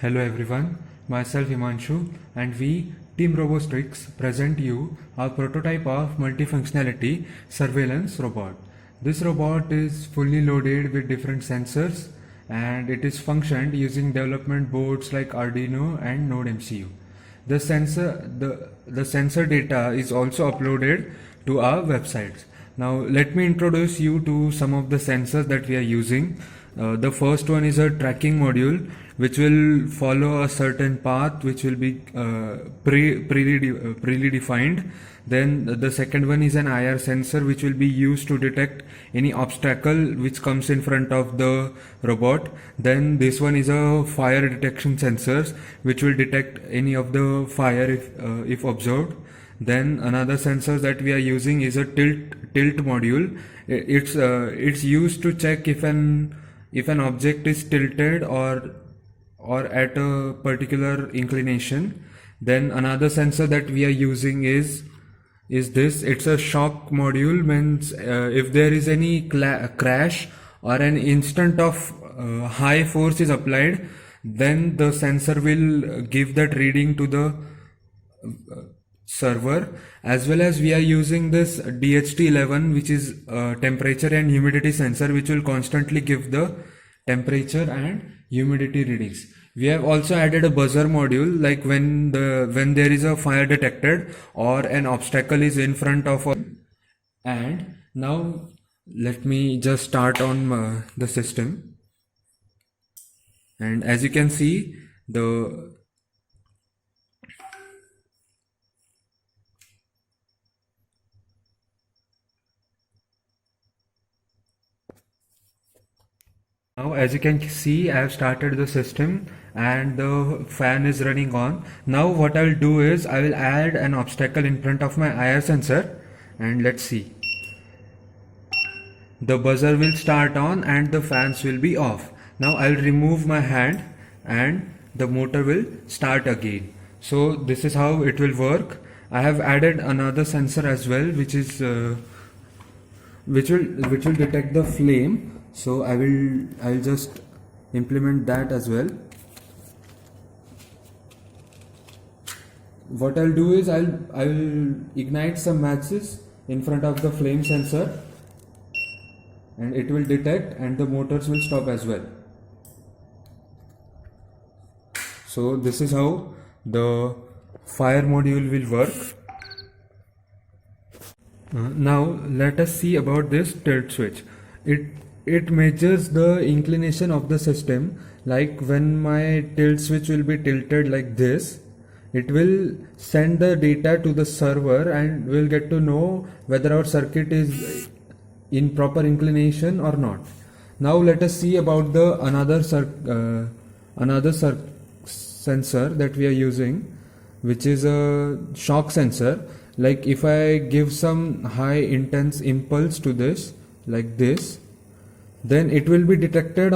Hello everyone, myself Himanshu and we, Team Robostrix, present you our prototype of multifunctionality surveillance robot. This robot is fully loaded with different sensors and it is functioned using development boards like Arduino and Node MCU. The sensor data is also uploaded to our websites. Now let me introduce you to some of the sensors that we are using. The first one is a tracking module which will follow a certain path which will be predefined. Then the second one is an IR sensor which will be used to detect any obstacle which comes in front of the robot. Then this one is a fire detection sensors which will detect any of the fire if observed. Then another sensor that we are using is a tilt module. It's used to check if an object is tilted or at a particular inclination. Then another sensor that we are using is this. It's a shock module. Means if there is any crash or an instant of high force is applied, then the sensor will give that reading to the server. As well as we are using this DHT11 which is temperature and humidity sensor which will constantly give the temperature and humidity readings. We have also added a buzzer module, like when there is a fire detected or an obstacle is in front of us. And now let me just start on the system, and as you can see Now as you can see, I have started the system and the fan is running on. Now what I will do is I will add an obstacle in front of my IR sensor, and let's see. The buzzer will start on and the fans will be off. Now I will remove my hand and the motor will start again. So this is how it will work. I have added another sensor as well which will detect the flame. So I'll just implement that as well. What I'll do is I'll ignite some matches in front of the flame sensor and it will detect and the motors will stop as well. So this is how the fire module will work. Now let us see about this tilt switch. It measures the inclination of the system. Like when my tilt switch will be tilted like this, it will send the data to the server and we'll get to know whether our circuit is in proper inclination or not. Now let us see about the another sensor that we are using, which is a shock sensor. Like if I give some high intense impulse to this like this, then it will be detected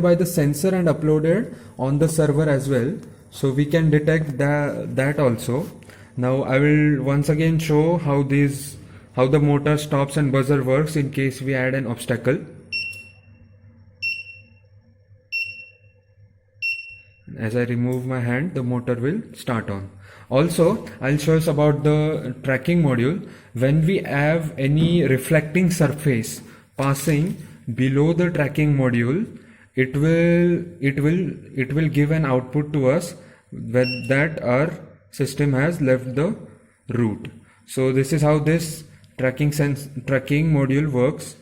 by the sensor and uploaded on the server as well. So we can detect that also. Now I will once again show how the motor stops and buzzer works in case we add an obstacle. As I remove my hand, the motor will start on. Also, I'll show us about the tracking module. When we have any reflecting surface passing below the tracking module, it will give an output to us that our system has left the route. So this is how this tracking module works.